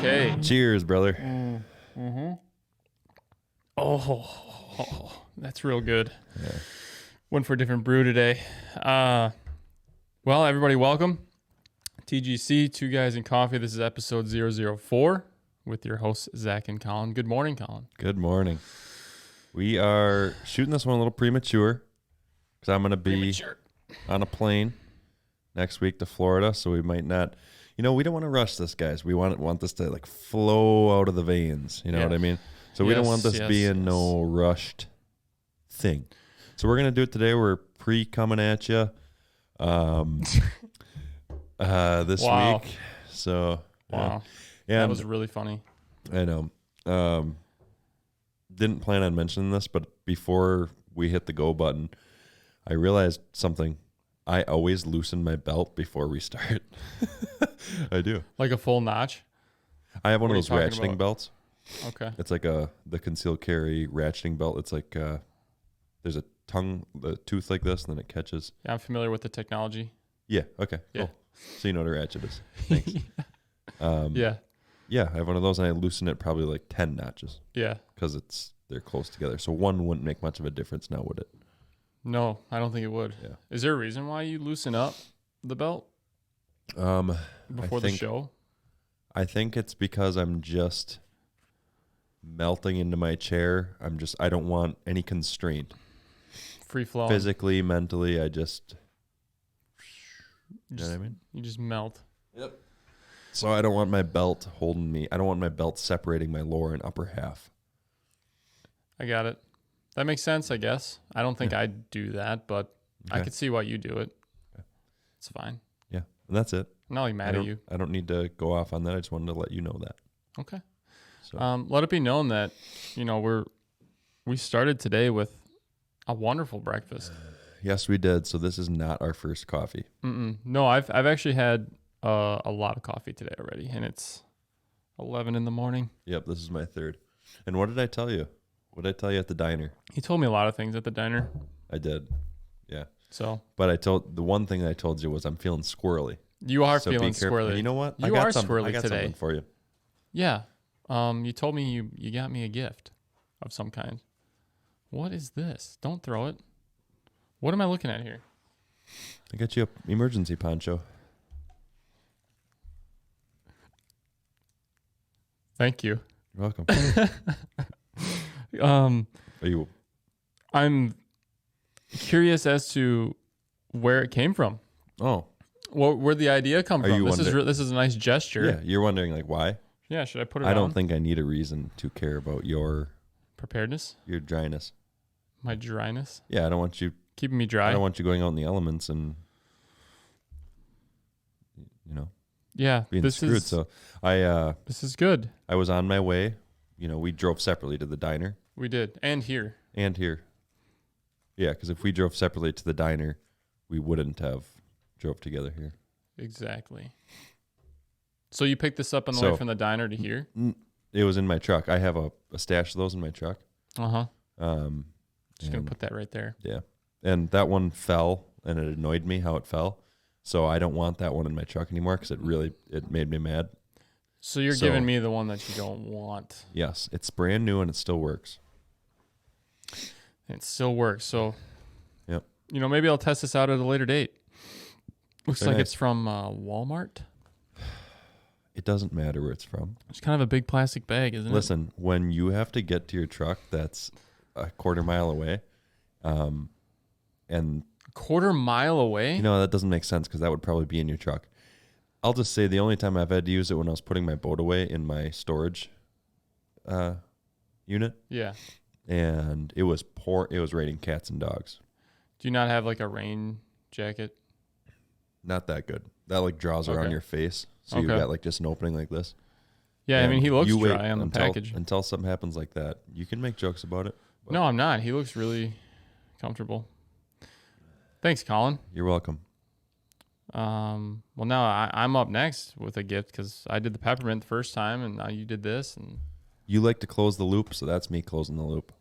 Okay. Cheers, brother. Mm-hmm. Oh, that's real good. Yeah. Went for a different brew today. Well, everybody, welcome. TGC, Two Guys and Coffee. This is episode 004 with your hosts, Zach and Colin. Good morning, Colin. Good morning. We are shooting this one a little premature because I'm going to be on a plane next week to Florida, so we might not... we don't want to rush this, guys. We want this to like flow out of the veins. You know what I mean? So we don't want this being no rushed thing. So we're going to do it today. We're coming at you this week. So, wow. Yeah, that was really funny. I know. Didn't plan on mentioning this, but before we hit the go button, I realized something. I always loosen my belt before we start. I do. Like a full notch? I have one of those ratcheting belts. Okay. It's like the concealed carry ratcheting belt. It's like there's a tooth like this, and then it catches. Yeah, I'm familiar with the technology. Yeah. Okay. Yeah. Cool. So you know what a ratchet is. Thanks. Yeah. Yeah, I have one of those, and I loosen it probably like 10 notches. Yeah. Because they're close together. So one wouldn't make much of a difference now, would it? No, I don't think it would. Yeah. Is there a reason why you loosen up the belt before the show? I think it's because I'm just melting into my chair. I don't want any constraint. Free flow. Physically, mentally, you know what I mean? You just melt. Yep. So I don't want my belt holding me. I don't want my belt separating my lower and upper half. I got it. That makes sense, I guess. I don't think I'd do that, but I could see why you do it. Okay. It's fine. Yeah, and that's it. I'm not like mad at you. I don't need to go off on that. I just wanted to let you know that. Okay. So. Let it be known that, we started today with a wonderful breakfast. Yes, we did. So this is not our first coffee. No, I've actually had a lot of coffee today already, and it's 11 in the morning. Yep, this is my third. And what did I tell you? What did I tell you at the diner? He told me a lot of things at the diner. I did. Yeah. So. But the one thing that I told you was I'm feeling squirrely. You are feeling squirrely. And you know what? You are squirrely I got today. Something for you. Yeah. You told me you got me a gift of some kind. What is this? Don't throw it. What am I looking at here? I got you an emergency poncho. Thank you. You're welcome. Are you? I'm curious as to where it came from. Oh. Where'd the idea come from? This is a nice gesture. Yeah, you're wondering like why? Yeah, should I put it I on? don't think I need a reason to care about your preparedness. Your dryness. My dryness? Yeah, I don't want you keeping me dry. I don't want you going out in the elements and being screwed. So this is good. I was on my way. We drove separately to the diner. We did. And here. Yeah, because if we drove separately to the diner, we wouldn't have drove together here. Exactly. So you picked this up on the way from the diner to here? It was in my truck. I have a stash of those in my truck. Uh-huh. Just going to put that right there. Yeah. And that one fell, and it annoyed me how it fell. So I don't want that one in my truck anymore because it made me mad. So you're giving me the one that you don't want. Yes. It's brand new, and it still works. It still works. So, yep. Maybe I'll test this out at a later date. Looks Very like nice. It's from Walmart. It doesn't matter where it's from. It's kind of a big plastic bag, isn't it? Listen, when you have to get to your truck that's a quarter mile away, and a quarter mile away? That doesn't make sense because that would probably be in your truck. I'll just say the only time I've had to use it when I was putting my boat away in my storage unit. Yeah. And it was raining cats and dogs. Do you not have like a rain jacket? Not that good. That like draws around your face. So you've got like just an opening like this. Yeah, and he looks dry on the package. Until something happens like that, you can make jokes about it. No, I'm not. He looks really comfortable. Thanks, Colin. You're welcome. Well, now I'm up next with a gift because I did the peppermint the first time, and now you did this. And you like to close the loop, so that's me closing the loop.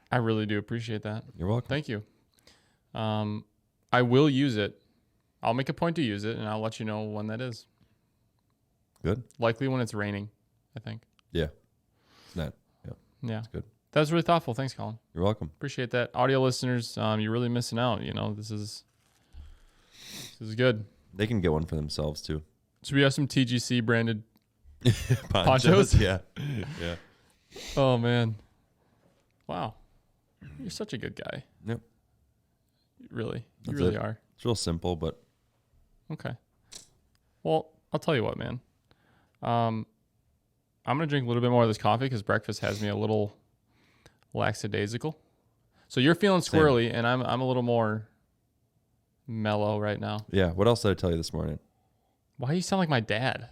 I really do appreciate that. You're welcome. Thank you. I will use it. I'll make a point to use it, and I'll let you know when that is. Good. Likely when it's raining, I think. Yeah. It's not. Yeah. Yeah. It's good. That was really thoughtful. Thanks, Colin. You're welcome. Appreciate that. Audio listeners, you're really missing out. This is good. They can get one for themselves too. So we have some TGC branded Ponchos. Yeah. Yeah. Oh, man. Wow. You're such a good guy. Yep. Really. You That's really it. are. It's real simple, but Okay. Well, I'll tell you what, man. I'm going to drink a little bit more of this coffee because breakfast has me a little lackadaisical. So you're feeling squirrely, and I'm a little more mellow right now. yeah. What else did I tell you this morning? Why do you sound like my dad?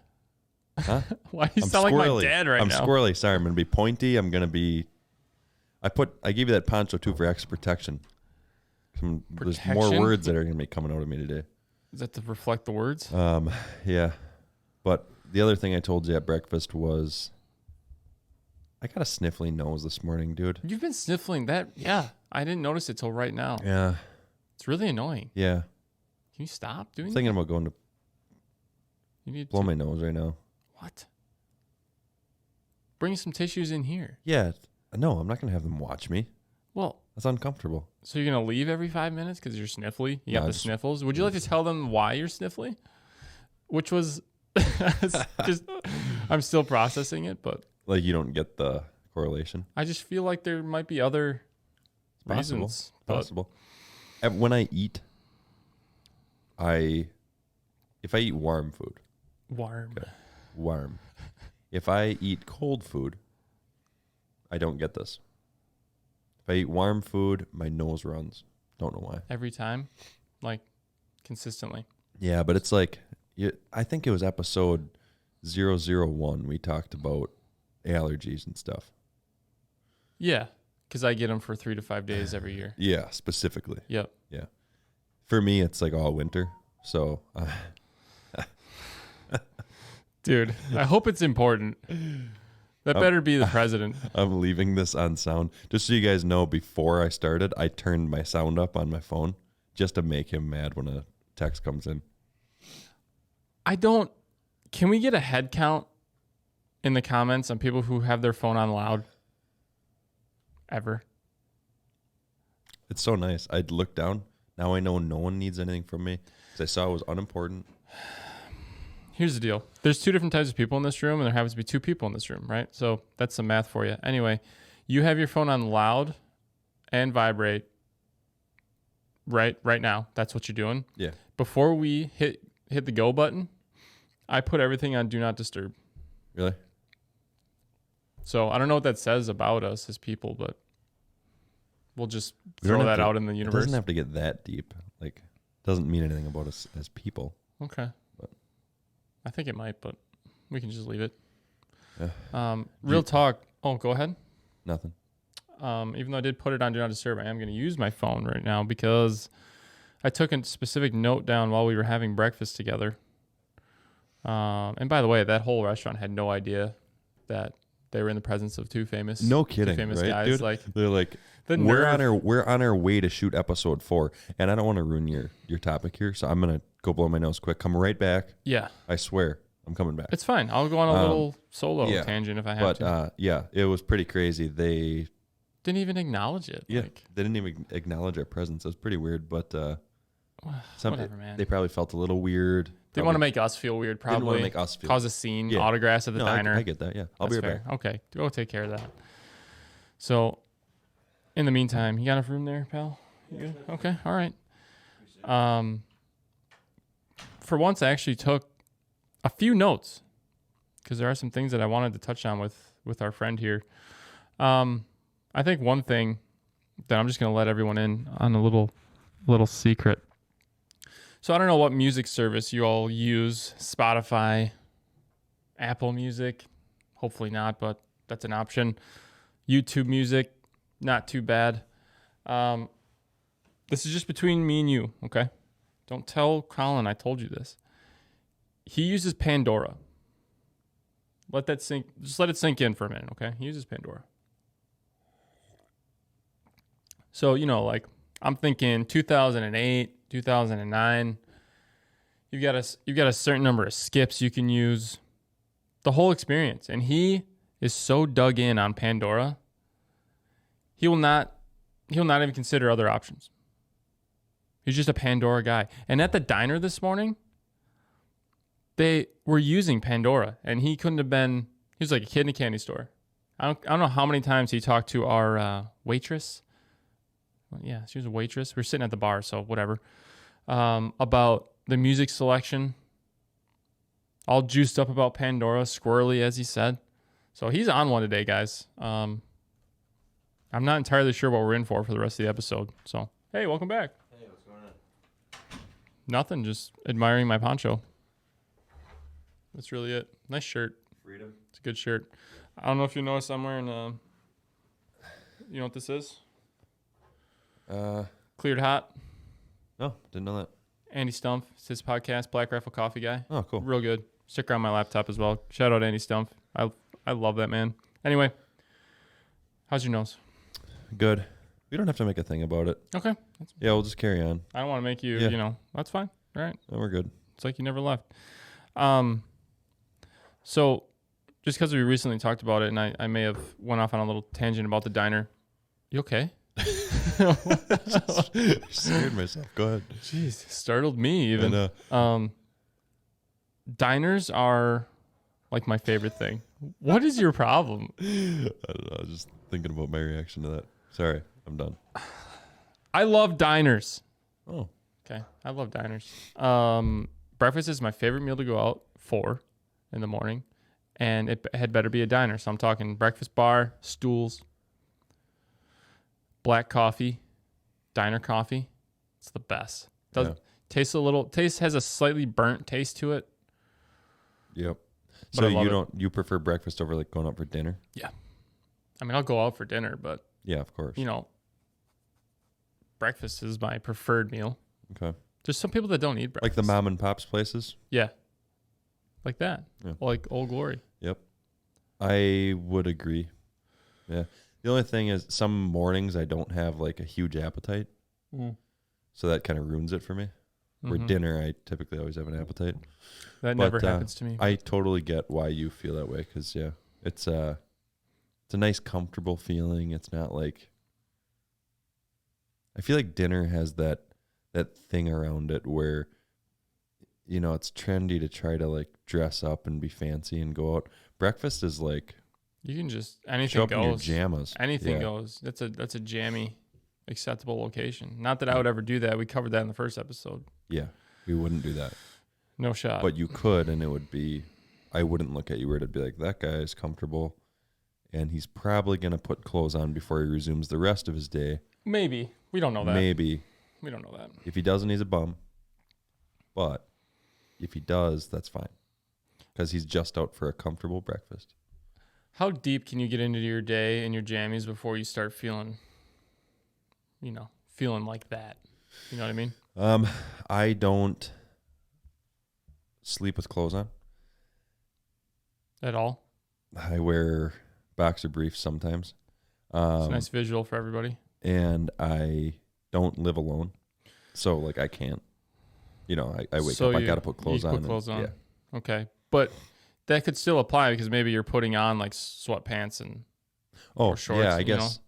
Huh? Why do you sound like my dad right I'm now? I'm squirrely. Sorry, I'm going to be pointy. I'm going to be... I gave you that poncho too for extra protection. There's more words that are going to be coming out of me today. Is that to reflect the words? Yeah. But the other thing I told you at breakfast was I got a sniffly nose this morning, dude. You've been sniffling that? Yeah. I didn't notice it till right now. Yeah. It's really annoying. Yeah. Can you stop doing I'm that? thinking about going to You need blow to. my nose right now. What? Bring some tissues in here. Yeah. No, I'm not going to have them watch me. Well, That's uncomfortable. so you're going to leave every 5 minutes because you're sniffly? You got No, the just- sniffles? Would you like to tell them why you're sniffly? Which was just, I'm still processing it, but Like you don't get the correlation. I just feel like there might be other Possible. reasons. But Possible. When I eat, if I eat warm food, warm. warm. If I eat cold food, I don't get this. If I eat warm food, my nose runs. Don't know why. Every time? Like, consistently. Yeah, but it's like, I think it was episode 001. We talked about allergies and stuff. Yeah, because I get them for 3 to 5 days every year. Yeah, specifically. Yep. Yeah. For me, it's like all winter. So, Dude, I hope it's important. That better be the president. I'm leaving this on sound. Just so you guys know, before I started, I turned my sound up on my phone just to make him mad when a text comes in. Can we get a head count in the comments on people who have their phone on loud? Ever? It's so nice. I'd look down. Now I know no one needs anything from me because I saw it was unimportant. Here's the deal. There's 2 different types of people in this room, and there happens to be 2 people in this room, right? So that's some math for you. Anyway, you have your phone on loud and vibrate right now. That's what you're doing. Yeah. Before we hit the go button, I put everything on do not disturb. Really? So I don't know what that says about us as people, but we'll just We don't throw have that to- out in the It universe. doesn't have to get that deep. Like, it doesn't mean anything about us as people. Okay. But- I think it might, but we can just leave it. Yeah. Real talk. Oh, go ahead. Nothing. Even though I did put it on Do Not Disturb, I am going to use my phone right now because I took a specific note down while we were having breakfast together. And by the way, that whole restaurant had no idea that they were in the presence of 2 famous, No kidding, 2 famous right, guys. dude? Like They're like, the we're nerve. on our way to shoot episode 4, and I don't want to ruin your topic here, so I'm gonna go blow my nose quick. Come right back. Yeah, I swear, I'm coming back. it's fine. I'll go on a little solo yeah. tangent if I have to. But yeah, it was pretty crazy. They Didn't even acknowledge it. they didn't even acknowledge our presence. It was pretty weird, but whatever, man. They probably felt a little weird. They want to make us feel weird, probably. Didn't want to make us feel. Cause a scene, Yeah. autographs at the No, diner. I get that. Yeah, I'll That's be right fair. back. Okay, go take care of that. So, in the meantime, you got enough room there, pal? You good? Okay, all right. For once, I actually took a few notes because there are some things that I wanted to touch on with our friend here. I think one thing that I'm just going to let everyone in on a little secret. So I don't know what music service you all use, Spotify, Apple Music, hopefully not, but that's an option. YouTube Music, not too bad. This is just between me and you, okay? Don't tell Colin I told you this. He uses Pandora. Let it sink in for a minute, okay? He uses Pandora. So, like I'm thinking 2008, 2009. You've got a certain number of skips you can use. the whole experience. And he is so dug in on Pandora. He'll not even consider other options. He's just a Pandora guy. And at the diner this morning, they were using Pandora, and he couldn't have been. He was like a kid in a candy store. I don't know how many times he talked to our waitress. Well, yeah, she was a waitress. We were sitting at the bar, so whatever. About the music selection. All juiced up about Pandora, squirrely as he said. So he's on one today, guys. I'm not entirely sure what we're in for the rest of the episode. So, hey, welcome back. Hey, what's going on? Nothing, just admiring my poncho. That's really it. Nice shirt. Freedom. It's a good shirt. I don't know if you noticed I'm wearing you know what this is? Cleared Hot. No, didn't know that. Andy Stumpf. It's his podcast, Black Rifle Coffee Guy. Oh, cool. Real good. Sticker on my laptop as well. Shout out Andy Stumpf. I love that man. Anyway, how's your nose? Good. We don't have to make a thing about it. Okay. Yeah, we'll just carry on. I don't want to make you, that's fine. All right. No, we're good. It's like you never left. So just because we recently talked about it, and I may have went off on a little tangent about the diner. You okay? Scared myself. Go ahead. Jeez, startled me even. Diners are like my favorite thing. What is your problem? I don't know. I was just thinking about my reaction to that. Sorry, I'm done. I love diners. Oh. Okay, I love diners. Breakfast is my favorite meal to go out for in the morning, and it had better be a diner. So I'm talking breakfast bar, stools, black coffee, diner coffee. It's the best. Taste has a slightly burnt taste to it. Yep. But So you prefer breakfast over like going out for dinner? Yeah. I mean, I'll go out for dinner, but Yeah, of course. Breakfast is my preferred meal. Okay. There's some people that don't eat breakfast. Like the mom and pops places? Yeah. Like that. Yeah. Like Old Glory. Yep. I would agree. Yeah. The only thing is some mornings I don't have like a huge appetite. So that kind of ruins it for me. For dinner, I typically always have an appetite. That never happens to me. I totally get why you feel that way because, it's a nice, comfortable feeling. It's not like... I feel like dinner has that thing around it where, it's trendy to try to, like, dress up and be fancy and go out. Breakfast is like... You can just... Anything show up goes. in your jammas. Anything goes. That's a jammy, acceptable location. Not that I would ever do that. We covered that in the first episode. Yeah, we wouldn't do that. No shot. But you could, and it would be... I wouldn't look at you where it'd be like, that guy is comfortable, and he's probably going to put clothes on before he resumes the rest of his day. Maybe. We don't know that. Maybe. We don't know that. If he doesn't, he's a bum. But if he does, that's fine. Because he's just out for a comfortable breakfast. How deep can you get into your day and your jammies before you start feeling like that? You know what I mean? I don't sleep with clothes on. At all? I wear boxer briefs sometimes. It's a nice visual for everybody. And I don't live alone. So, like, I can't. I wake up, I got to put clothes on. Put clothes on. Yeah. Okay. But that could still apply because maybe you're putting on, like, sweatpants and or shorts. Yeah, I guess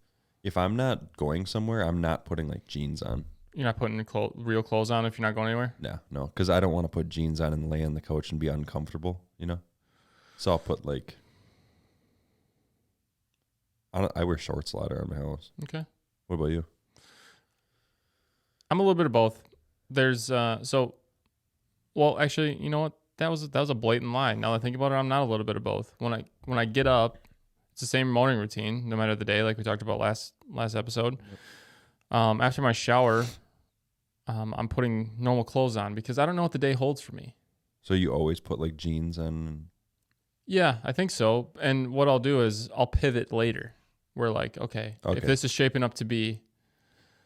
if I'm not going somewhere, I'm not putting, like, jeans on. You're not putting real clothes on if you're not going anywhere? No, because I don't want to put jeans on and lay on the couch and be uncomfortable, So I'll put, like... I wear shorts a lot around my house. Okay. What about you? I'm a little bit of both. There's actually, you know what? That was a blatant lie. Now that I think about it, I'm not a little bit of both. When I get up, it's the same morning routine, no matter the day, like we talked about last episode. After my shower, I'm putting normal clothes on because I don't know what the day holds for me. So you always put like jeans on? Yeah, I think so. And what I'll do is I'll pivot later. We're like, okay, if this is shaping up to be.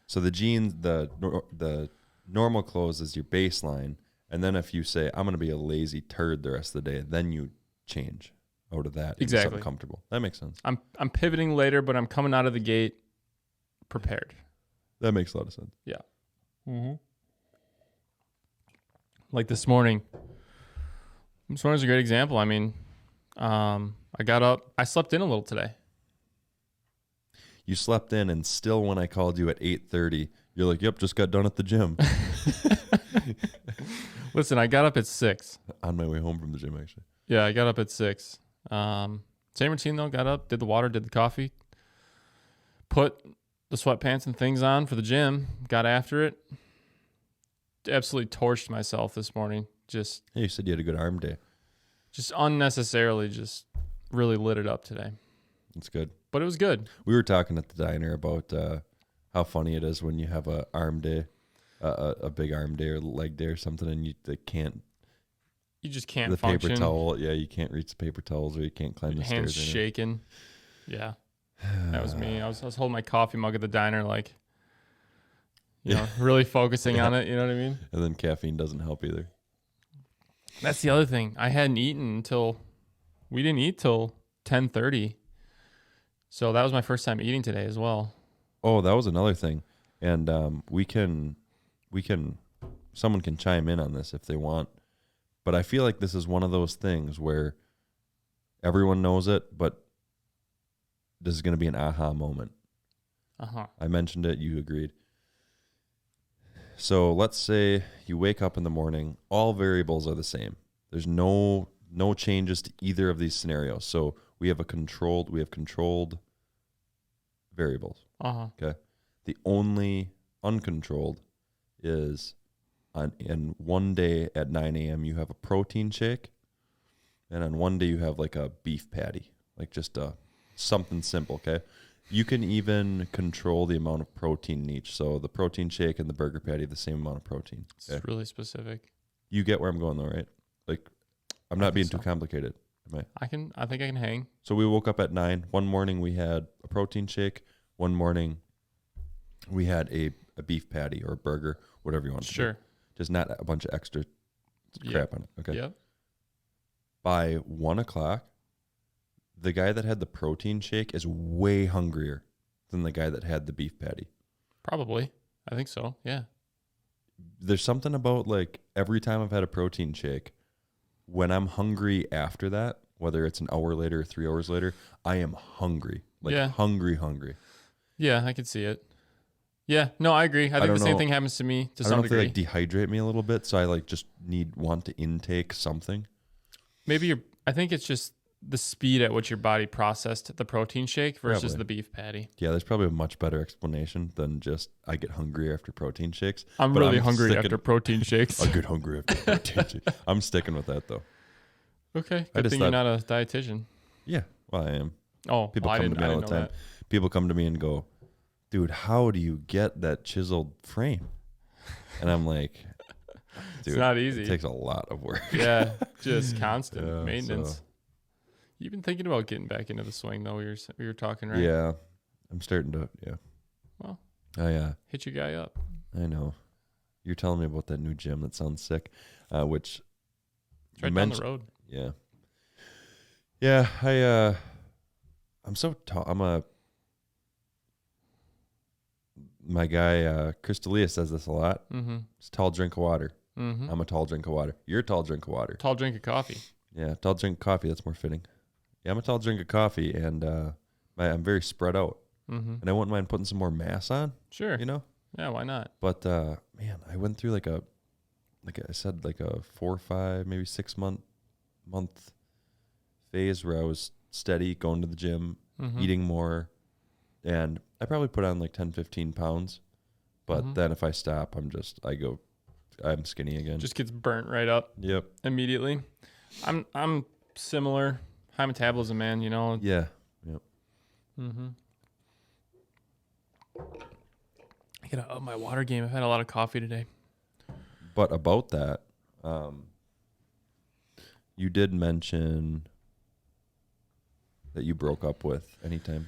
So the jeans, the normal clothes is your baseline. And then if you say, I'm going to be a lazy turd the rest of the day, then you change out of that. Exactly. Something comfortable. That makes sense. I'm pivoting later, but I'm coming out of the gate prepared. That makes a lot of sense. Yeah. Mm-hmm. Like this morning. This morning's a great example. I mean, I got up. I slept in a little today. You slept in, and still when I called you at 8:30, you're like, "Yep, just got done at the gym." Listen, I got up at 6. On my way home from the gym, actually. Yeah, I got up at 6. Same routine though. Got up, did the water, did the coffee, put the sweatpants and things on for the gym. Got after it. Absolutely torched myself this morning. Just Hey, you said you had a good arm day. Just unnecessarily, just really lit it up today. That's good. But it was good. We were talking at the diner about how funny it is when you have a arm day, a big arm day or leg day or something, and you just can't the function. paper towel. Yeah, you can't reach the paper towels, or you can't climb the hands stairs. shaking. Yeah, that was me. I was holding my coffee mug at the diner, like, really focusing on it. You know what I mean? And then caffeine doesn't help either. That's the other thing. I hadn't eaten we didn't eat till 10:30. So that was my first time eating today as well. Oh, that was another thing. And someone can chime in on this if they want. But I feel like this is one of those things where everyone knows it, but this is going to be an aha moment. I mentioned it, you agreed. So let's say you wake up in the morning, all variables are the same. There's no changes to either of these scenarios. So we have controlled variables. Okay. The only uncontrolled is in one day at 9 a.m. you have a protein shake, and on one day you have like a beef patty, like just something simple. Okay. You can even control the amount of protein in each. So the protein shake and the burger patty have the same amount of protein. Okay? It's really specific. You get where I'm going though, right? Like, I'm not being too complicated. Am I? I think I can hang. So we woke up at 9. One morning we had a protein shake. One morning we had a beef patty or a burger, whatever you want to do. Sure. Just not a bunch of extra crap on it. Okay. Yep. By 1 o'clock, the guy that had the protein shake is way hungrier than the guy that had the beef patty. Probably. I think so. Yeah. There's something about like every time I've had a protein shake, when I'm hungry after that, whether it's an hour later or 3 hours later, I am hungry. Like hungry. Yeah, I can see it. Yeah, no, I agree. I think the same thing happens to me to some degree. I don't know if they like dehydrate me a little bit, so I like just want to intake something. Maybe I think it's just the speed at which your body processed the protein shake versus the beef patty. Yeah, there's probably a much better explanation than just I get hungry after protein shakes. I'm really hungry after protein shakes. I get hungry after protein shakes. I'm sticking with that though. Okay, good thing you're not a dietitian. Yeah, well, I am. Oh, people come to me all the time. People come to me and go, "Dude, how do you get that chiseled frame?" And I'm like, "Dude, it's not easy. It takes a lot of work." Yeah, just constant maintenance. So. You've been thinking about getting back into the swing, though. We were talking, right? Yeah, I'm starting to. Yeah. Well, hit your guy up. I know. You're telling me about that new gym that sounds sick, which it's right down the road. Yeah. Yeah, I'm so tall. My guy, Chris D'Elia says this a lot. Mm-hmm. It's a tall drink of water. Mm-hmm. I'm a tall drink of water. You're a tall drink of water. Tall drink of coffee. Yeah, tall drink of coffee. That's more fitting. Yeah, I'm a tall drink of coffee, and I'm very spread out. Mm-hmm. And I wouldn't mind putting some more mass on. Sure. You know? Yeah, why not? But, man, I went through like I said, like a 4 or 5, maybe 6 month phase where I was steady, going to the gym, eating more, and I probably put on like 10, 15 pounds. But then if I stop, I'm skinny again. Just gets burnt right up. Yep. Immediately. I'm similar. High metabolism, man, you know. Yeah. Yep. Mm-hmm. I gotta up my water game. I've had a lot of coffee today. But about that, you did mention that you broke up with Anytime.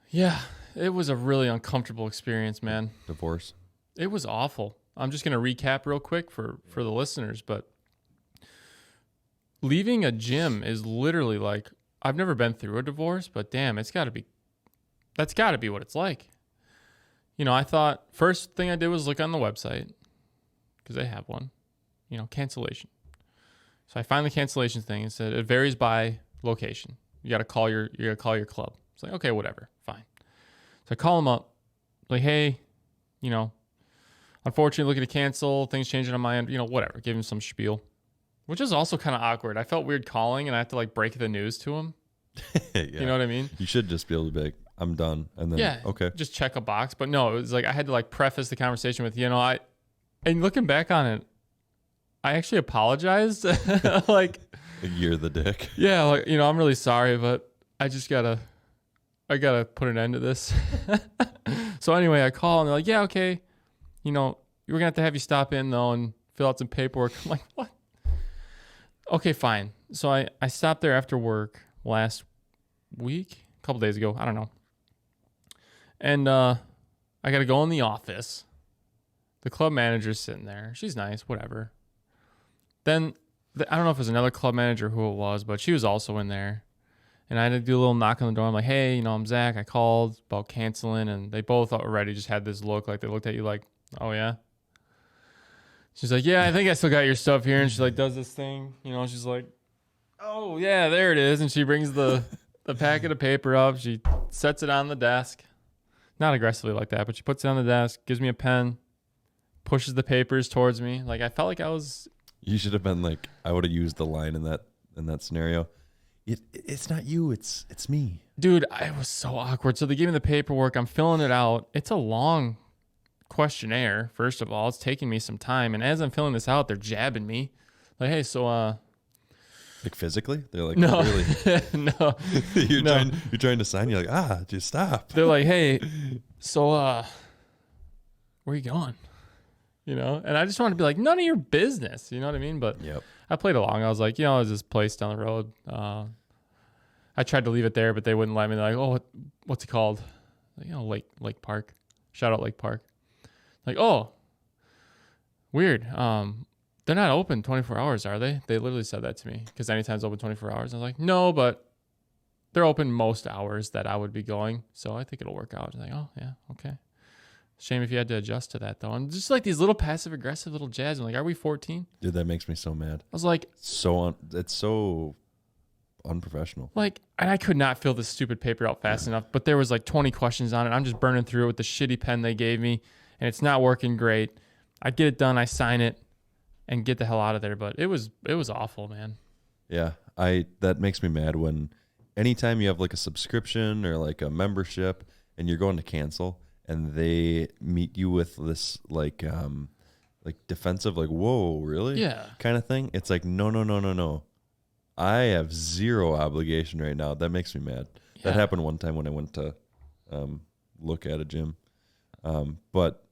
Yeah, it was a really uncomfortable experience, man. Divorce. It was awful. I'm just going to recap real quick for the listeners, but leaving a gym is literally like, I've never been through a divorce, but damn, that's got to be what it's like. You know, I thought first thing I did was look on the website because they have one, cancellation. So I find the cancellation thing. It said it varies by location. You got to call your club. It's like, okay, whatever, fine. So I call them up, like, hey, unfortunately looking to cancel. Things changing on my end. Whatever. Give him some spiel, which is also kind of awkward. I felt weird calling, and I have to like break the news to him. Yeah. You know what I mean? You should just be able to be like, I'm done, and then okay, just check a box. But no, it was like I had to like preface the conversation with, and looking back on it, I actually apologized. Like, you're the dick. Yeah, like, I'm really sorry, but I gotta put an end to this. So anyway, I call and they're like, yeah, okay. We're gonna have you stop in though and fill out some paperwork. I'm like, what? Okay, fine. So I stopped there after work last week, a couple days ago. I don't know. And I gotta go in the office. The club manager's sitting there. She's nice, whatever. Then I don't know if it was another club manager who it was, but she was also in there. And I had to do a little knock on the door. I'm like, hey, I'm Zach. I called about canceling. And they both already just had this look, like they looked at you like, oh, yeah. She's like, yeah, I think I still got your stuff here. And she like does this thing. She's like, oh, yeah, there it is. And she brings the packet of paper up. She sets it on the desk. Not aggressively like that, but she puts it on the desk, gives me a pen, pushes the papers towards me. Like, I felt like I was... You should have been like, I would have used the line in that scenario. It's not you, it's me. Dude, I was so awkward. So they gave me the paperwork. I'm filling it out. It's a long questionnaire, first of all. It's taking me some time. And as I'm filling this out, they're jabbing me. Like, hey, so... Like physically? They're like, no. Really? No. You're trying to sign. You're like, just stop. They're like, hey, so where are you going? And I just want to be like, none of your business. You know what I mean? But yep. I played along. I was like, there's this place down the road. I tried to leave it there, but they wouldn't let me. They're like, oh, what's it called? Like, Lake Park. Shout out Lake Park. Like, oh, weird. They're not open 24 hours, are they? They literally said that to me because Anytime's open 24 hours. I was like, no, but they're open most hours that I would be going. So I think it'll work out. I was like, oh, yeah, okay. Shame if you had to adjust to that, though. And just like these little passive-aggressive little jabs. I'm like, are we 14? Dude, that makes me so mad. I was like... It's so unprofessional. Like, and I could not fill this stupid paper out fast enough, but there was like 20 questions on it. I'm just burning through it with the shitty pen they gave me, and it's not working great. I get it done, I sign it, and get the hell out of there. But it was awful, man. Yeah, that makes me mad when anytime you have like a subscription or like a membership and you're going to cancel and they meet you with this like defensive, like, whoa, really? Yeah. Kind of thing. It's like, no. I have zero obligation right now. That makes me mad. Yeah. That happened one time when I went to look at a gym. But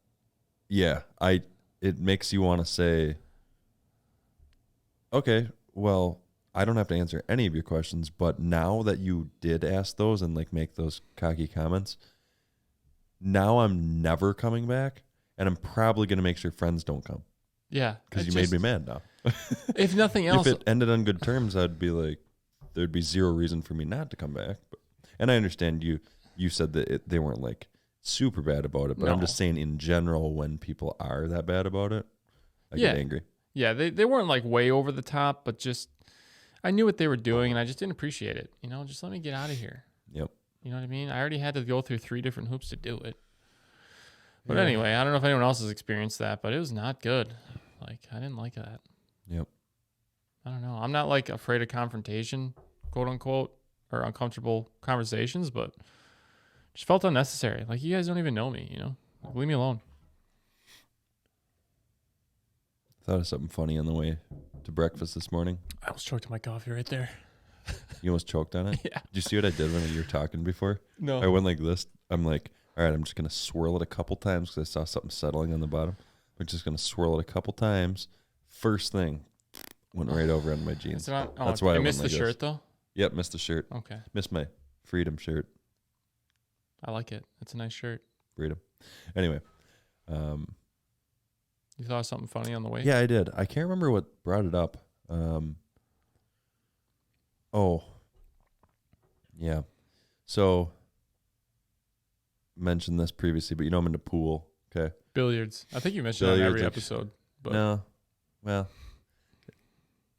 yeah, it makes you want to say, okay, well, I don't have to answer any of your questions, but now that you did ask those and like make those cocky comments, now I'm never coming back, and I'm probably going to make sure friends don't come. Yeah. Because you made me mad now. If nothing else. If it ended on good terms, I'd be like, there'd be zero reason for me not to come back. And I understand you said that they weren't like super bad about it, but no. I'm just saying in general, when people are that bad about it, I get angry. Yeah, they weren't like way over the top, but just I knew what they were doing, and I just didn't appreciate it. Just let me get out of here. Yep. You know what I mean? I already had to go through 3 different hoops to do it. But anyway, I don't know if anyone else has experienced that, but it was not good. Like, I didn't like that. Yep. I don't know. I'm not like afraid of confrontation, quote unquote, or uncomfortable conversations, but just felt unnecessary. Like, you guys don't even know me, Like, leave me alone. Thought of something funny on the way to breakfast this morning. I almost choked on my coffee right there. You almost choked on it? Yeah. Did you see what I did when you were talking before? No. I went like this. I'm like, all right, I'm just going to swirl it a couple times because I saw something settling on the bottom. I'm just going to swirl it a couple times. First thing, went right over on my jeans. That's why I missed the shirt, though? Yep, missed the shirt. Okay. Missed my freedom shirt. I like it. It's a nice shirt. Freedom. Anyway. You thought of something funny on the way? Yeah, I did. I can't remember what brought it up. Yeah. So, mentioned this previously, but I'm into pool. Okay. Billiards. I think you mentioned it in every episode. But no. Well,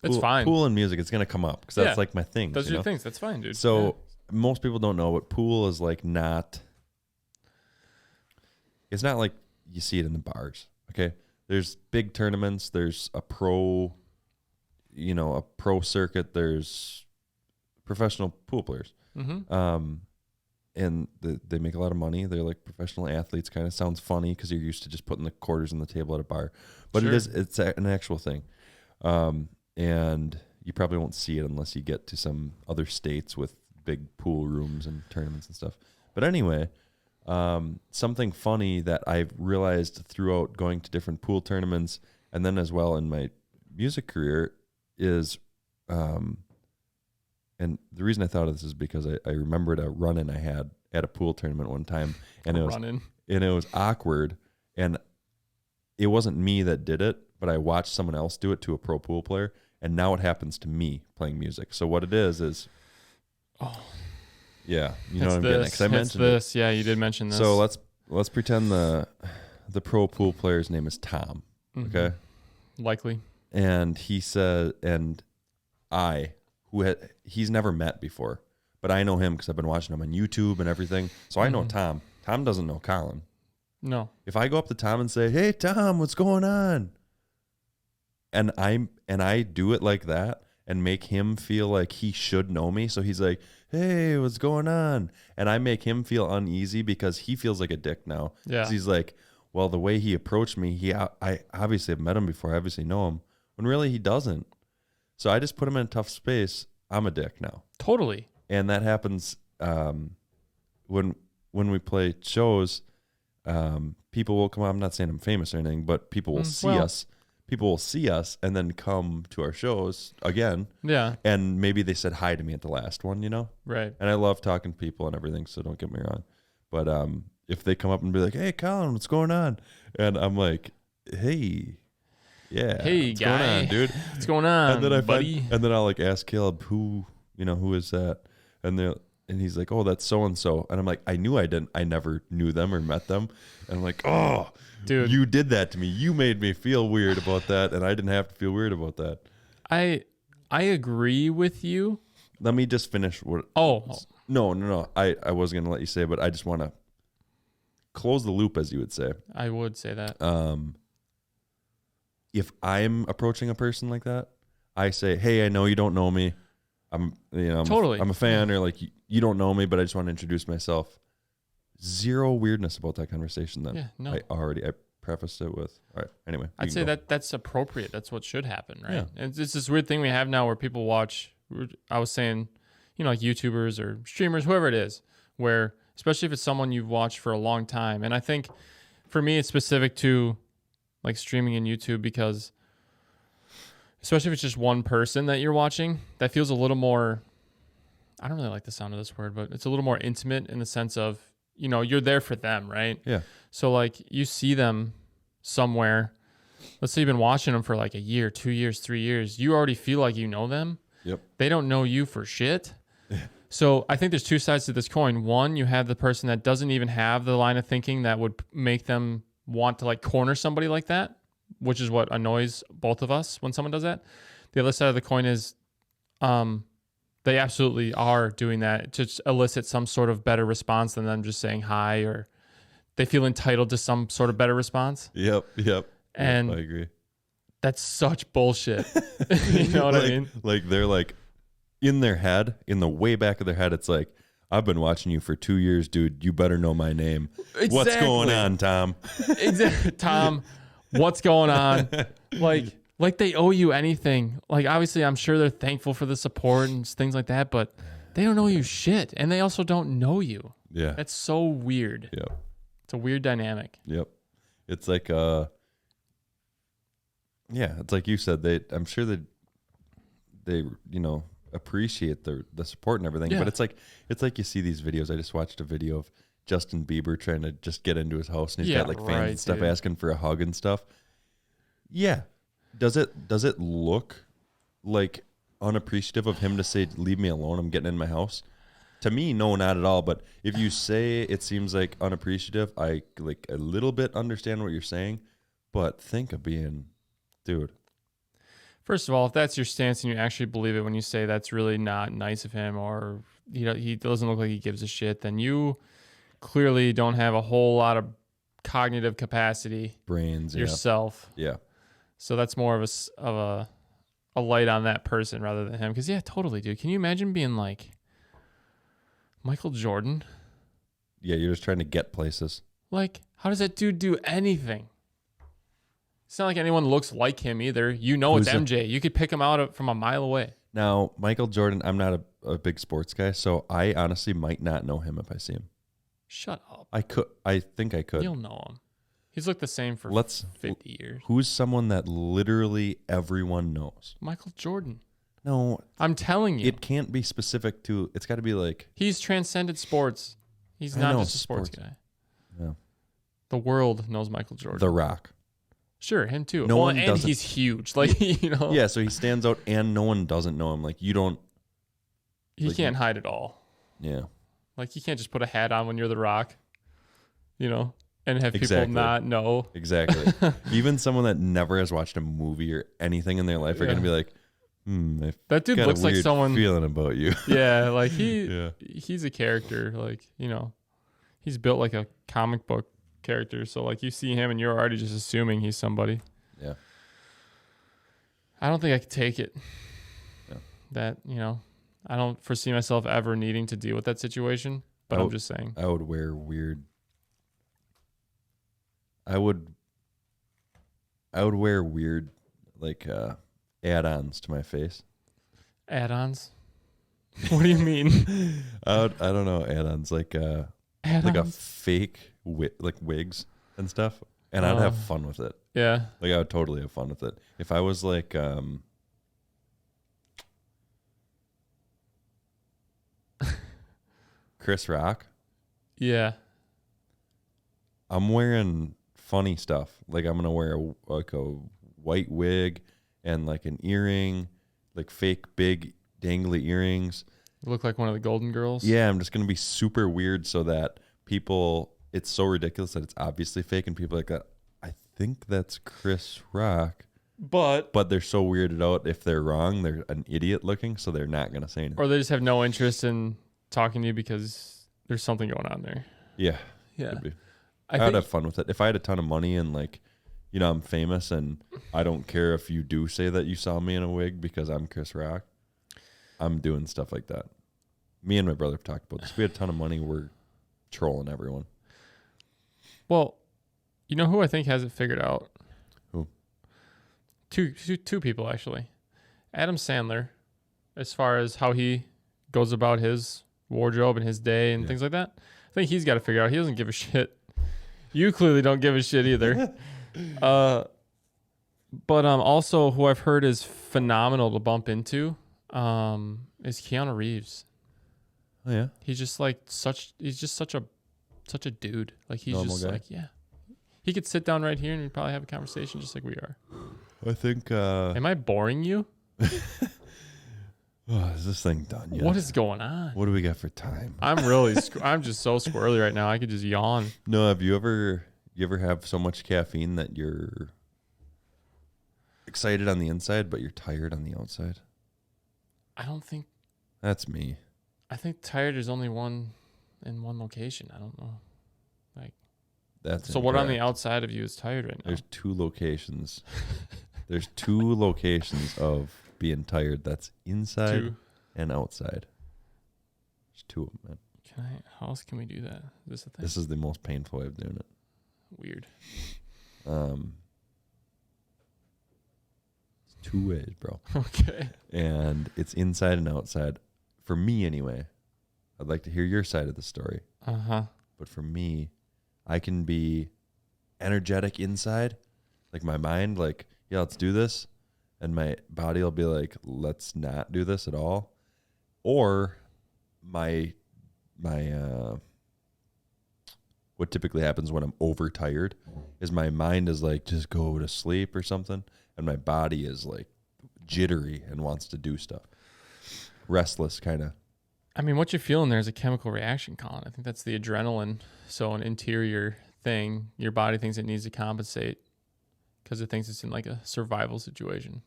It's fine. Pool and music, it's gonna come up because that's like my thing. Those are your things. That's fine, dude. So most people don't know, but pool is like not. It's not like you see it in the bars. Okay, there's big tournaments. There's a pro circuit. There's professional pool players. Mm-hmm. And they make a lot of money. They're like professional athletes. Kind of sounds funny because you're used to just putting the quarters on the table at a bar, but it's an actual thing. And you probably won't see it unless you get to some other states with big pool rooms and tournaments and stuff. But anyway, something funny that I've realized throughout going to different pool tournaments and then as well in my music career is, and the reason I thought of this is because I remembered a run-in I had at a pool tournament one time, and it was awkward, and it wasn't me that did it, but I watched someone else do it to a pro pool player, and now it happens to me playing music. So what it is, yeah, you know what I'm getting at, 'cause I mentioned this. Yeah, you did mention this. So let's pretend the pro pool player's name is Tom, okay? Likely. And he said, and he's never met before, but I know him because I've been watching him on YouTube and everything. So I know Tom. Tom doesn't know Colin. No. If I go up to Tom and say, "Hey Tom, what's going on?" and I do it like that and make him feel like he should know me, so he's like, "Hey, what's going on?" and I make him feel uneasy because he feels like a dick now. Yeah. 'Cause he's like, well, the way he approached me, I obviously have met him before. I obviously know him, when really he doesn't. So I just put him in a tough space. I'm a dick now. Totally. And that happens when we play shows. People will come. I'm not saying I'm famous or anything, but people will see us. People will see us and then come to our shows again. Yeah. And maybe they said hi to me at the last one, Right. And I love talking to people and everything, so don't get me wrong. But if they come up and be like, "Hey, Colin, what's going on?" and I'm like, "Hey, yeah, hey, what's guy, going on, dude? What's going on, buddy?" And then I'll like ask Caleb, who is that? And he's like, "Oh, that's so and so." And I'm like, I never knew them or met them. And I'm like, "Oh, dude, you did that to me. You made me feel weird about that, and I didn't have to feel weird about that." I agree with you. Let me just finish what. Oh. No. I was gonna let you say, but I just want to close the loop, as you would say. I would say that. If I'm approaching a person like that, I say, "Hey, I know you don't know me. I'm a fan," or like, "You don't know me, but I just want to introduce myself." Zero weirdness about that conversation. Then I prefaced it with, all right. Anyway, I'd say that's appropriate. That's what should happen, right? Yeah. And it's this weird thing we have now where people watch. I was saying, like YouTubers or streamers, whoever it is, where especially if it's someone you've watched for a long time. And I think for me, it's specific to like streaming and YouTube because especially if it's just one person that you're watching, that feels a little more, I don't really like the sound of this word, but it's a little more intimate in the sense of, you're there for them, right? Yeah. So like you see them somewhere, let's say you've been watching them for like a year, 2 years, 3 years, you already feel like you know them. Yep. They don't know you for shit. So I think there's two sides to this coin. One, you have the person that doesn't even have the line of thinking that would make them want to like corner somebody like that, which is what annoys both of us when someone does that. The other side of the coin is they absolutely are doing that to elicit some sort of better response than them just saying hi, or they feel entitled to some sort of better response. Yep. And I agree. That's such bullshit. You know what I mean? Like they're like in their head, in the way back of their head, it's like, "I've been watching you for 2 years, dude. You better know my name." Exactly. "What's going on, Tom?" Exactly. "Tom, what's going on?" Like they owe you anything. Like obviously I'm sure they're thankful for the support and things like that, but they don't owe you shit. And they also don't know you. Yeah. That's so weird. Yep. It's a weird dynamic. Yep. It's like it's like you said, I'm sure that they appreciate the support and everything. Yeah. But it's like you see these videos. I just watched a video of Justin Bieber trying to just get into his house, and he's got like fans and stuff asking for a hug and stuff. Yeah. Does it look like unappreciative of him to say, "Leave me alone, I'm getting in my house"? To me, no, not at all. But if you say it seems like unappreciative, I like a little bit understand what you're saying. But think of being, dude. First of all, if that's your stance and you actually believe it when you say that's really not nice of him, or he doesn't look like he gives a shit, then you clearly don't have a whole lot of cognitive capacity Brains yourself. Yeah. So that's more of a light on that person rather than him. Because yeah, totally, dude. Can you imagine being like Michael Jordan? Yeah, you're just trying to get places. Like, how does that dude do anything? It's not like anyone looks like him either. You know, it's MJ. You could pick him out from a mile away. Now, Michael Jordan, I'm not a big sports guy, so I honestly might not know him if I see him. Shut up. I think I could. You'll know him. He's looked the same for 50 years. Who's someone that literally everyone knows? Michael Jordan. No. I'm telling you. It can't be specific to, it's got to be like. He's transcended sports. He's not just a sports guy. Yeah. The world knows Michael Jordan. The Rock. Sure, him too. No one and doesn't. He's huge. Like, Yeah, so he stands out and no one doesn't know him. Like, you don't. He can't hide it all. Yeah. Like, you can't just put a hat on when you're The Rock, and have people not know. Exactly. Even someone that never has watched a movie or anything in their life are going to be like, that dude looks like someone feeling about you. Yeah, like he's a character. Like, he's built like a comic book character. So like you see him and you're already just assuming he's somebody. Yeah. I don't think I could take it. Yeah. That, I don't foresee myself ever needing to deal with that situation, but I'm just saying. I would wear weird. I would wear weird, like, add-ons to my face. Add-ons? What do you mean? I don't know, add-ons like a fake like wigs and stuff, and I'd have fun with it. Yeah. Like I would totally have fun with it. If I was like Chris Rock. Yeah. I'm wearing funny stuff. Like I'm gonna wear a white wig and like an earring, like fake big dangly earrings. You look like one of the Golden Girls. Yeah, I'm just gonna be super weird so that people, it's so ridiculous that it's obviously fake, and people are like, I think that's Chris Rock. But they're so weirded out if they're wrong. They're an idiot looking, so they're not gonna say anything. Or they just have no interest in talking to you because there's something going on there. Yeah. Yeah. I would have fun with it. If I had a ton of money and like, I'm famous and I don't care if you do say that you saw me in a wig because I'm Chris Rock, I'm doing stuff like that. Me and my brother have talked about this. We had a ton of money. We're trolling everyone. Well, you know who I think has it figured out? Who? Two people, actually. Adam Sandler, as far as how he goes about his wardrobe and his day and things like that. I think he's got to figure out. He doesn't give a shit. You clearly don't give a shit either. But also who I've heard is phenomenal to bump into is Keanu Reeves. Oh yeah. He's just such a dude. Like he's normal just guy. like, yeah. He could sit down right here and we'd probably have a conversation just like we are. I think Am I boring you? is this thing done yet? What is going on? What do we got for time? I'm really I'm just so squirrely right now. I could just yawn. No, have you ever have so much caffeine that you're excited on the inside but you're tired on the outside? I don't think That's me. I think tired is only one in one location. I don't know. Like That's so what on the outside of you is tired right now? There's two locations. There's two locations of being tired. That's inside and outside. There's two of them, man. How else can we do that? Is this a thing? This is the most painful way of doing it. Weird. It's two ways, bro. Okay. And it's inside and outside. For me, anyway. I'd like to hear your side of the story. Uh-huh. But for me, I can be energetic inside. Like my mind, like, yeah, let's do this. And my body will be like, let's not do this at all. Or my what typically happens when I'm overtired is my mind is like, just go to sleep or something. And my body is like jittery and wants to do stuff. Restless kind of. I mean, what you're feeling there is a chemical reaction, Colin. I think that's the adrenaline. So an interior thing, your body thinks it needs to compensate because it thinks it's in like a survival situation.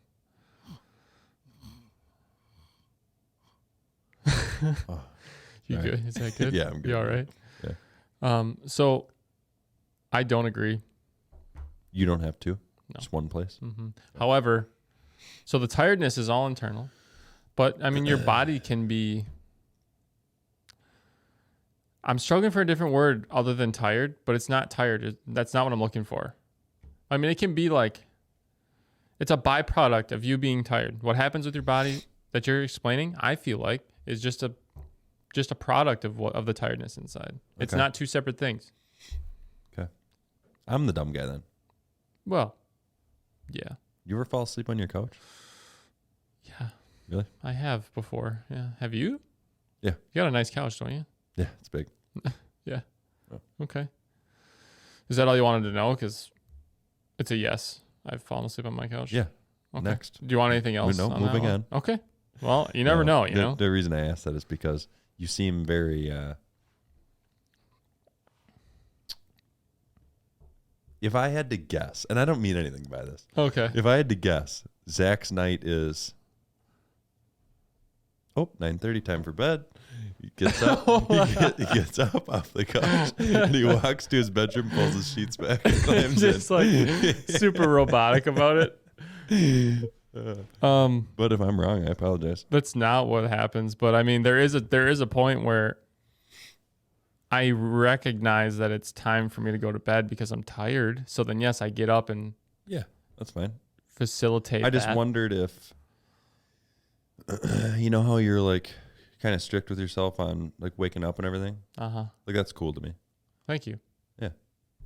Oh, You sorry. good? Is that good? Yeah, I'm good. You all right? Yeah. So I don't agree. You don't have to. No. Just one place. Mm-hmm. However, so the tiredness is all internal, but I mean, your body can be. I'm struggling for a different word other than tired, but it's not tired. That's not what I'm looking for. I mean, it can be like, it's a byproduct of you being tired. What happens with your body that you're explaining, I feel like, is just a product of the tiredness inside. It's Okay. not two separate things. Okay. I'm the dumb guy then. Well, yeah. You ever fall asleep on your couch? Yeah. Really? I have before. Yeah. Have you? Yeah. You got a nice couch, don't you? Yeah, it's big. Yeah. Oh. Okay. Is that all you wanted to know? Because it's a yes. I've fallen asleep on my couch. Yeah. Okay. Next. Do you want anything else? No, on moving that on. Okay. Well, you never know, you know? The reason I asked that is because you seem very... if I had to guess, and I don't mean anything by this. Okay. If I had to guess, Zach's night is... 9:30, time for bed. He gets up. he gets up off the couch and he walks to his bedroom, pulls his sheets back, and climbs Just in. like super robotic about it. But if I'm wrong, I apologize. That's not what happens. But I mean, there is a point where I recognize that it's time for me to go to bed because I'm tired. So then, yes, I get up and Yeah, that's fine. facilitate. I just wondered if, you know how you're like kind of strict with yourself on like waking up and everything? Uh-huh. Like that's cool to me. Thank you. Yeah.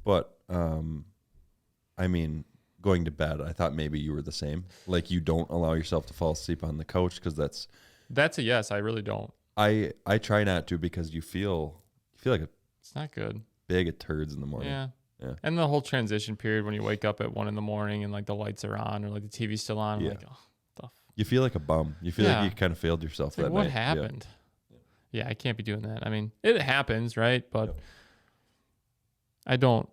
But, I mean, going to bed, I thought maybe you were the same. Like you don't allow yourself to fall asleep on the couch because That's a yes. I really don't. I try not to because you feel like It's not good. big at turds in the morning. Yeah. Yeah. And the whole transition period when you wake up at 1 a.m. and like the lights are on or like the TV's still on. I'm Yeah. like, oh, stuff. You feel like a bum. You feel Yeah. like you kind of failed yourself Like, that what night. happened? Yeah, I can't be doing that. I mean, it happens, right? But I don't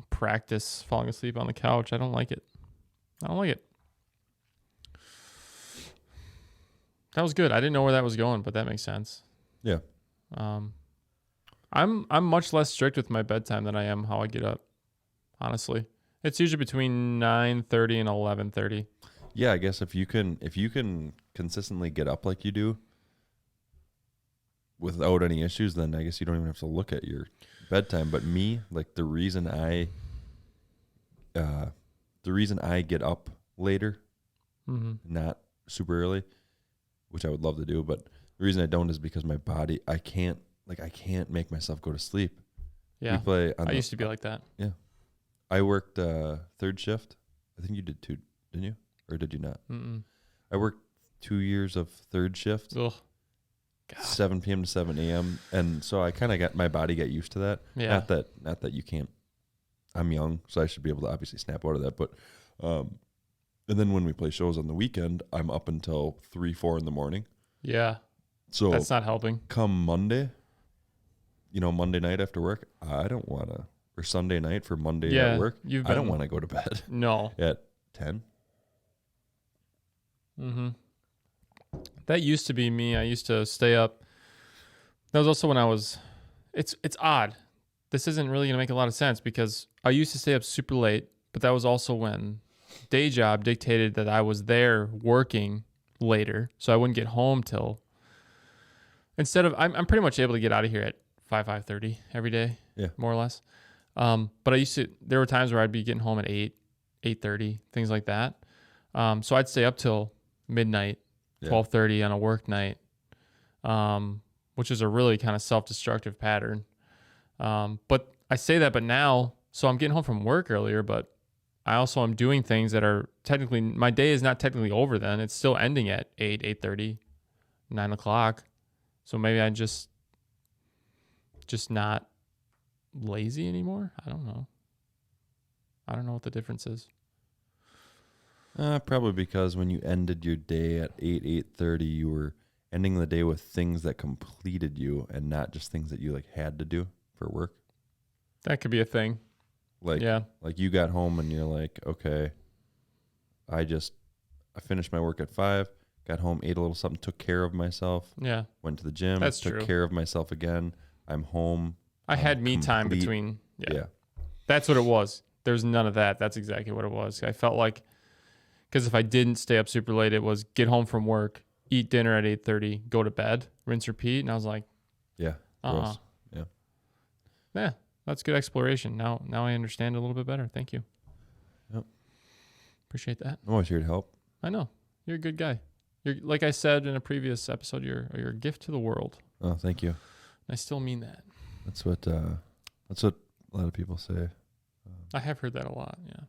practice falling asleep on the couch. I don't like it. That was good. I didn't know where that was going, but that makes sense. Yeah. I'm much less strict with my bedtime than I am how I get up. Honestly, it's usually between 9:30 and 11:30. Yeah, I guess if you can consistently get up like you do without any issues, then I guess you don't even have to look at your bedtime. But me, like the reason I get up later, not super early, which I would love to do, but the reason I don't is because my body, I can't make myself go to sleep. Yeah. I used to be like that. Yeah. I worked third shift. I think you did too, didn't you? Or did you not? Mm-mm. I worked 2 years of third shift, Ugh. God. 7 p.m. to 7 a.m. And so I kind of got my body got used to that. Yeah. Not that you can't. I'm young, so I should be able to obviously snap out of that. But, and then when we play shows on the weekend, I'm up until 3, 4 in the morning. Yeah. So That's not helping. come Monday, Monday night after work, I don't want to, or Sunday night for Monday at work, I don't want to go to bed No. at 10. Mm-hmm. That used to be me. I used to stay up. That was also when I was, it's odd. This isn't really going to make a lot of sense because I used to stay up super late, but that was also when day job dictated that I was there working later. So I wouldn't get home till, instead of, I'm pretty much able to get out of here at 5:30 every day. Yeah. More or less. But there were times where I'd be getting home at 8:30, things like that. So I'd stay up till midnight, 12:30 on a work night, which is a really kind of self-destructive pattern. But I say that, but now, so I'm getting home from work earlier, but I also am doing things that are technically, my day is not technically over then. It's still ending at 8:30, 9 o'clock. So maybe I just not lazy anymore. I don't know. I don't know what the difference is. Probably because when you ended your day at 8:30, you were ending the day with things that completed you and not just things that you like had to do for work. That could be a thing. Like you got home and you're like, okay, I finished my work at 5, got home, ate a little something, took care of myself. Yeah. Went to the gym. That's took true. care of myself again. I'm home. I had me time between. Yeah. That's what it was. There's none of that. That's exactly what it was. I felt like, because if I didn't stay up super late, it was get home from work, eat dinner at 8:30, go to bed, rinse, repeat. And I was like, yeah, gross. Yeah, that's good exploration. Now I understand a little bit better. Thank you. Yep. Appreciate that. I'm always here to help. I know. You're a good guy. You're, like I said in a previous episode, you're a gift to the world. Oh, thank you. I still mean that. That's what a lot of people say. I have heard that a lot, yeah.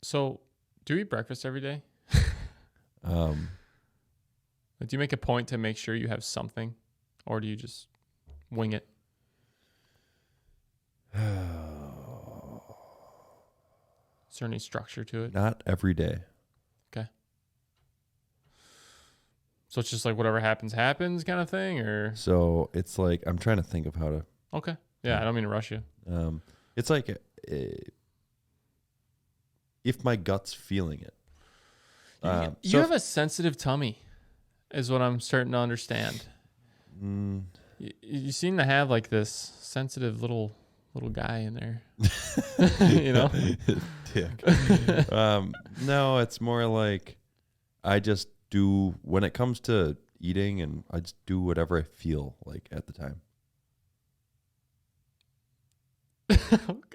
So, do you eat breakfast every day? Do you make a point to make sure you have something, or do you just wing it? Is there any structure to it? Not every day. Okay. So it's just like whatever happens kind of thing, or? So it's like, I'm trying to think of how to. Okay. Yeah, I don't mean to rush you. It's like if my gut's feeling it. You have a sensitive tummy, is what I'm starting to understand. You seem to have like this sensitive little guy in there. You know? Dick. No, it's more like I just do, when it comes to eating, and I just do whatever I feel like at the time.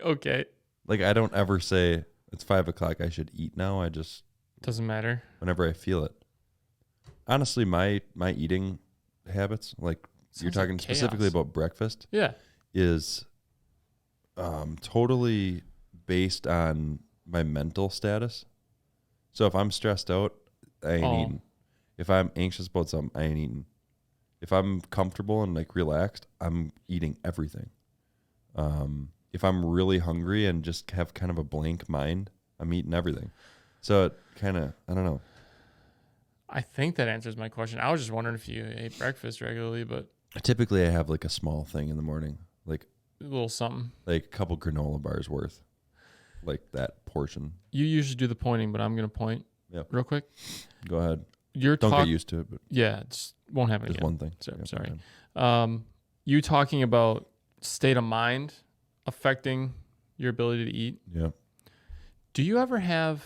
Okay. Like, I don't ever say it's 5:00, I should eat now. I just, doesn't matter. whenever I feel it. Honestly, my eating habits, like you're talking specifically about breakfast, yeah, is totally based on my mental status. So if I'm stressed out, I ain't eating. If I'm anxious about something, I ain't eating. If I'm comfortable and like relaxed, I'm eating everything. If I'm really hungry and just have kind of a blank mind, I'm eating everything. So it kind of, I don't know. I think that answers my question. I was just wondering if you ate breakfast regularly, but Typically I have like a small thing in the morning, like a little something. Like a couple granola bars worth, like that portion. You usually do the pointing, but I'm going to point real quick. Go ahead. Don't get used to it. But yeah, it just won't happen just again. one thing. Sorry. You talking about state of mind affecting your ability to eat. Yeah. Do you ever have,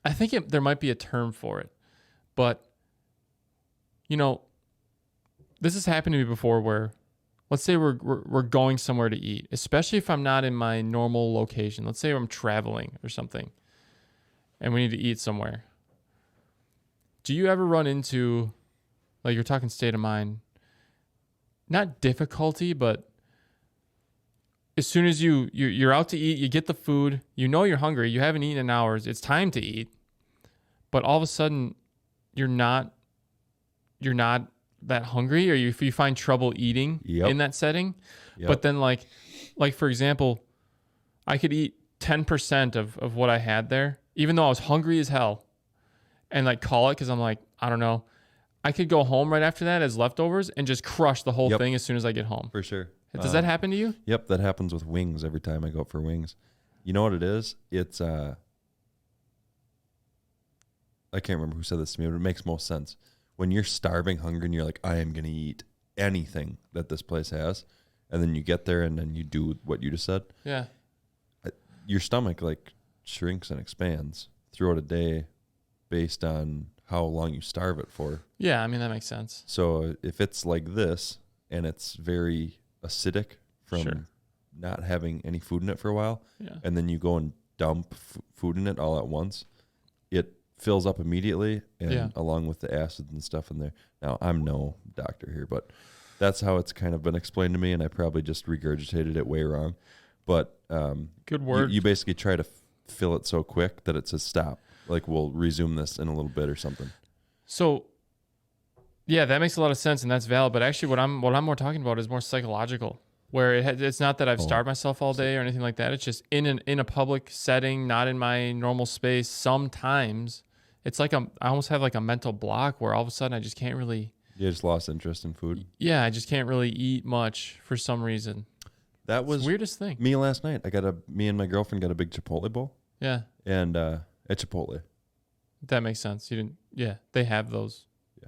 I think there might be a term for it, but, you know, this has happened to me before where, let's say we're going somewhere to eat, especially if I'm not in my normal location. Let's say I'm traveling or something and we need to eat somewhere. Do you ever run into, like you're talking state of mind, not difficulty, but as soon as you're out to eat, you get the food, you know you're hungry, you haven't eaten in hours, it's time to eat, but all of a sudden you're not that hungry, or if you find trouble eating in that setting. But then like for example, I could eat 10% of what I had there, even though I was hungry as hell, and like call it because I'm like, I don't know. I could go home right after that as leftovers and just crush the whole thing as soon as I get home. For sure. Does that happen to you? Yep, that happens with wings every time I go out for wings. You know what it is? It's I can't remember who said this to me, but it makes most sense. When you're starving, hungry, and you're like, I am going to eat anything that this place has, and then you get there and then you do what you just said. Yeah. Your stomach like shrinks and expands throughout a day based on how long you starve it for. Yeah, I mean, that makes sense. So if it's like this and it's very acidic from not having any food in it for a while, and then you go and dump food in it all at once, it fills up immediately, and along with the acids and stuff in there. Now, I'm no doctor here, but that's how it's kind of been explained to me, and I probably just regurgitated it way wrong. But good word. You basically try to fill it so quick that it says stop. Like, we'll resume this in a little bit or something. So, yeah, that makes a lot of sense, and that's valid. But actually, what I'm more talking about is more psychological, where it's not that I've starved myself all day or anything like that. It's just in a public setting, not in my normal space. Sometimes it's like I almost have like a mental block where all of a sudden I just can't really. You just lost interest in food. Yeah, I just can't really eat much for some reason. That was the weirdest thing. Me last night. Me and my girlfriend got a big Chipotle bowl. Yeah. And at Chipotle. That makes sense. You didn't. Yeah, they have those. Yeah.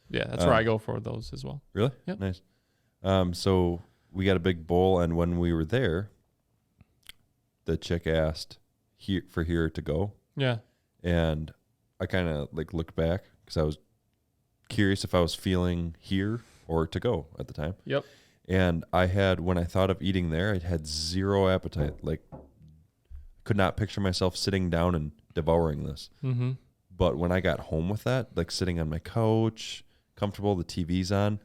Yeah, that's where I go for those as well. Really? Yep. Nice. So we got a big bowl, and when we were there, the chick asked for here to go. Yeah. And I kind of like looked back because I was curious if I was feeling here or to go at the time. Yep. And when I thought of eating there, I had zero appetite. Like, could not picture myself sitting down and devouring this. Mm-hmm. But when I got home with that, like sitting on my couch, comfortable, the TV's on,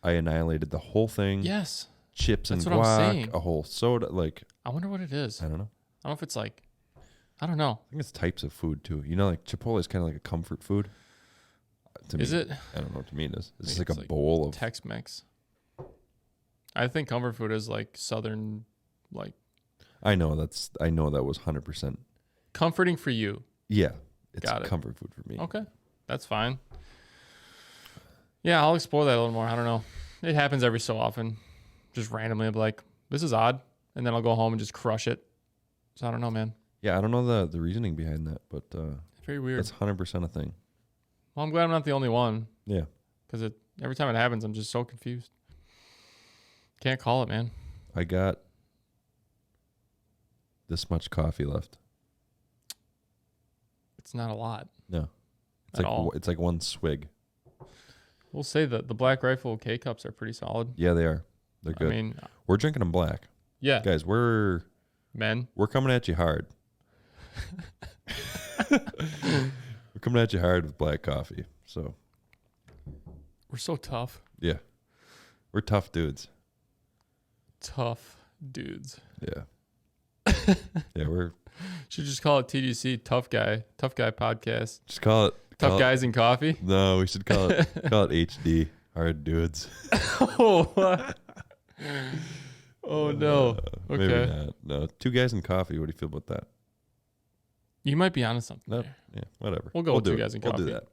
I annihilated the whole thing. Yes. Chips and That's what I'm saying. guac, a whole soda. Like, I wonder what it is. I don't know. I don't know if it's like, I don't know. I think it's types of food too. You know, like Chipotle is kind of like a comfort food. Is it? I don't know. To me, it is. It's think like it's a like bowl of Tex-Mex. I think comfort food is like Southern, like. I know that was 100%. Comforting for you. Yeah, it's Got it. comfort food for me. Okay, that's fine. Yeah, I'll explore that a little more. I don't know. It happens every so often. Just randomly, I'll be like, this is odd. And then I'll go home and just crush it. So I don't know, man. Yeah, I don't know the reasoning behind that, but Very weird. that's 100% a thing. Well, I'm glad I'm not the only one. Yeah. Because every time it happens, I'm just so confused. Can't call it, man. I got this much coffee left. It's not a lot. No. It's At like all. it's like one swig. We'll say that the Black Rifle K-Cups are pretty solid. Yeah, they are. They're good. I mean, we're drinking them black. yeah. Guys, we're coming at you hard. We're coming at you hard with black coffee. So We're so tough. yeah. We're tough dudes. Tough dudes. Yeah. Yeah, Should just call it TGC, Tough Guy Podcast. just call it Tough Guys in Coffee. No, we should call it HD, hard dudes. Oh, oh no. Maybe Okay. not. No, two guys in coffee. What do you feel about that? You might be onto something No, there. yeah, whatever. We'll go with do two it. guys in We'll coffee. do that.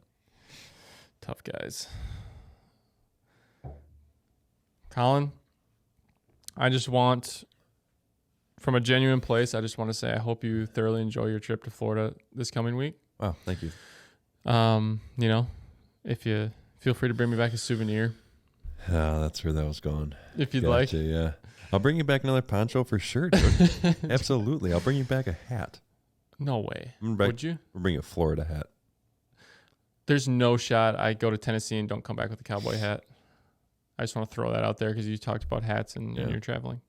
Tough guys. Colin, I just want, from a genuine place, I just want to say I hope you thoroughly enjoy your trip to Florida this coming week. Wow, thank you. You know, if you feel free to bring me back a souvenir That's where that was going. if you'd like. Yeah. I'll bring you back another poncho for sure, dude. Absolutely. I'll bring you back a hat. No way. Would Would you? We'll bring you a Florida hat. There's no shot I go to Tennessee and don't come back with a cowboy hat. I just want to throw that out there because you talked about hats and you're traveling.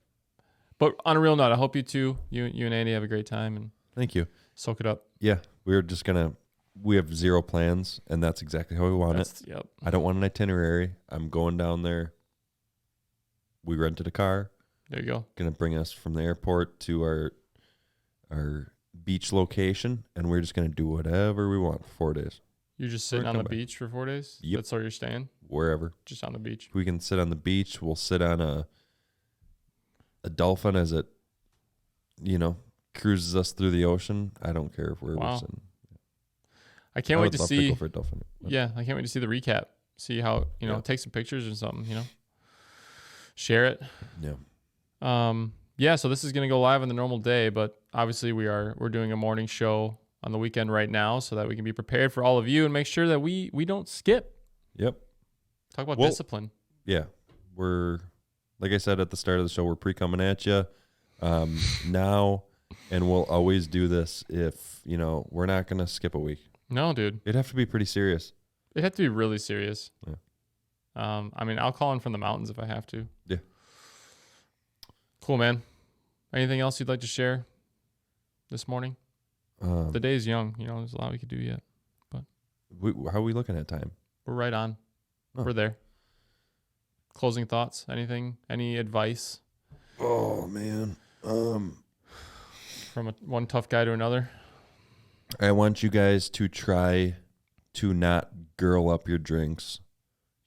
But on a real note, I hope you two, you and Andy, have a great time and Thank you. soak it up. Yeah, we have zero plans, and that's exactly how we want it. Yep. I don't want an itinerary. I'm going down there. We rented a car. There you go. Going to bring us from the airport to our beach location, and we're just going to do whatever we want for 4 days. You're just sitting We're on the coming back. beach for 4 days? Yep. That's where you're staying? Wherever. Just on the beach? If we can sit on the beach, we'll sit on a dolphin as it, cruises us through the ocean. I don't care if we're sitting. I can't wait to would love see. go for a dolphin. Yeah, I can't wait to see the recap. See how, take some pictures or something, Share it. Yeah. Yeah, so this is going to go live on the normal day, but obviously we're doing a morning show on the weekend right now so that we can be prepared for all of you and make sure that we don't skip. Yep. Talk about discipline. Yeah. We're, like I said at the start of the show, we're pre-coming at you now, and we'll always do this if, we're not going to skip a week. No, dude. It'd have to be pretty serious. It'd have to be really serious. Yeah. I'll call in from the mountains if I have to. Yeah. Cool, man. Anything else you'd like to share this morning? The day's young. There's a lot we could do yet. But how are we looking at time? we're right on. Oh. We're there. Closing thoughts? Anything? Any advice? Oh, man. From one tough guy to another? I want you guys to try to not girl up your drinks,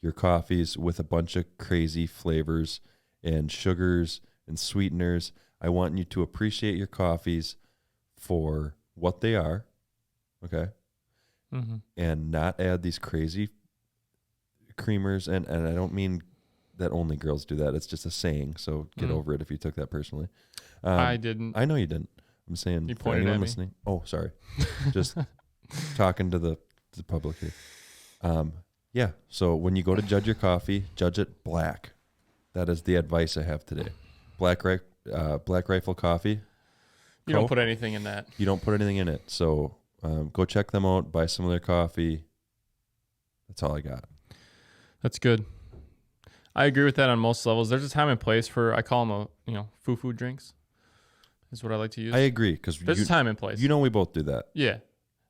your coffees with a bunch of crazy flavors and sugars and sweeteners. I want you to appreciate your coffees for what they are, okay? Mm-hmm. And not add these crazy creamers. And I don't mean that only girls do that. It's just a saying, so get over it if you took that personally. I didn't. I know you didn't. I'm saying You for pointed anyone at me. listening. Oh, sorry. Just talking to the public here. Yeah. So when you go to judge your coffee, judge it black. That is the advice I have today. Black Rifle Coffee. You don't put anything in that. You don't put anything in it. So go check them out. Buy some of their coffee. That's all I got. That's good. I agree with that on most levels. There's a time and place for, I call them foo-foo drinks. Is what I like to use. I agree because there's a time and place. You know, we both do that. Yeah.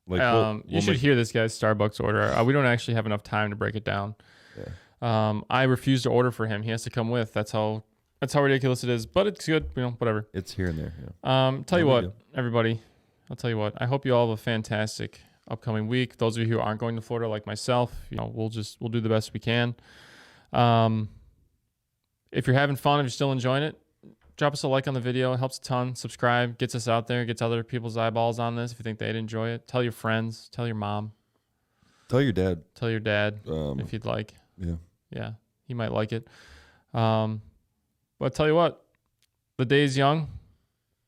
Like you should hear this guy's Starbucks order. We don't actually have enough time to break it down. Yeah. I refuse to order for him. He has to come with. That's how ridiculous it is. But it's good. Whatever. It's here and there. Yeah. Tell you what, everybody. I'll tell you what. I hope you all have a fantastic upcoming week. Those of you who aren't going to Florida, like myself, we'll do the best we can. If you're having fun, if you're still enjoying it, drop us a like on the video. It helps a ton. Subscribe, gets us out there, gets other people's eyeballs on this. If you think they'd enjoy it, tell your friends, tell your mom, tell your dad, if you'd like. Yeah, he might like it. But tell you what, the day's young.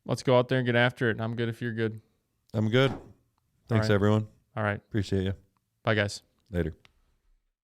Let's go out there and get after it. I'm good if you're good. I'm good. Thanks, everyone. All right. Appreciate you. Bye, guys. Later.